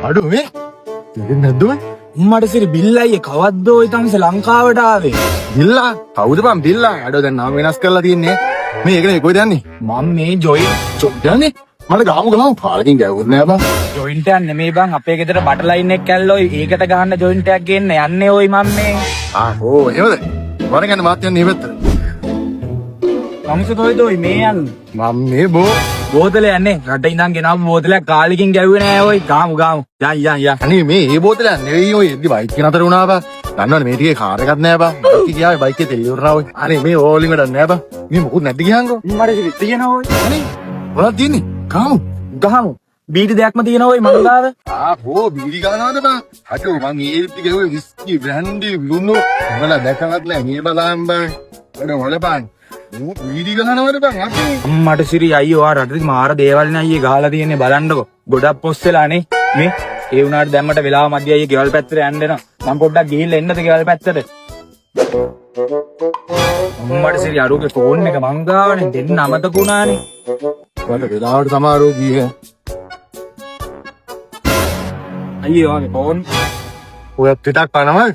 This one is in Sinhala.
අඩු මේ ඉතින් නැද්දුවේ උම්මට සිරි බිල්ලයි කවද්දෝ ඉතන්ස ලංකාවට ආවේ. බිල්ලා කවුද බං බිල්ලා අඩෝ දැන් නම වෙනස් කරලා තියන්නේ මේ ඒකනේ කොහෙද යන්නේ මම මේ ජොයින් යන්නේ මට ගාමු පාලකින් ගැවුන්නේ නෑ බං ජොයින්ට් එකක් නෙමෙයි බං අපේ ගෙදර බට ලයින් එක කැල්ලෝයි ඒකට ගහන්න ජොයින්ට් එකක් ගේන්න යන්නේ ওই මම මේ. ඕ එහෙමද වරගෙන මාත් යන්නේ මේ පැත්තට කමුස කොයිද ওই මේ යන්නේ? මම මේ බෝ බෝතලේ යන්නේ රට ඉඳන් ගෙනාවු බෝතලයක් කාලෙකින් ගැව්වේ නෑ ඔයි. ගාමු යන්. අනේ මේ ඒ බෝතලයක් නෙවෙයි ඔය එද්දි බයික් එක නතර වුණා බං දන්නවනේ මේ ටිකේ කාර් එකක් නෑ බං බයික් එක ගියාවේ බයික් එකේ තෙල් ඉවරනා ඔය අනේ මේ ඕලින් වැඩක් නෑ බං මේ මොකුත් නැද්ද ගියන්කෝ උම්මට සිරි තියෙනවා ඔයි. අනේ මොනවද තියෙන්නේ ගහමු බීටි දෙයක්ම තියෙනවා ඔයි මං ගාව. හෝ බීඩි ගන්නවද බං අතෝ මං ඒ ටික ගෙවුවේ විස්කි බ්‍රෑන්ඩි ලුණු මල දැකවත් නෑ මේ බලන්න බං අනේ වලපන් බීඩි ගන්නවද බං අපි උම්මට සිරි අයියෝ ආ රටේ මාර දේවල් නේ අයියේ ගහලා තියෙන්නේ බලන්නකෝ. ගොඩක් පොස්සෙලානේ මේ ඒ වුණාට දැම්මට වෙලාව මැදි අයියේ ගෙවල් පැත්තට යන්න එනවා. මම පොඩ්ඩක් ගිහිල්ලා එන්නද ගෙවල් පැත්තට. උම්මට සිරි අරුගේ ෆෝන් එක මං ගාවනේ දෙන්න අමතක වුණානේ. වල වෙලාවට සමහරව ගියේ අයියෝ ආගේ ෆෝන් ඔයත් පිටක් පනවයි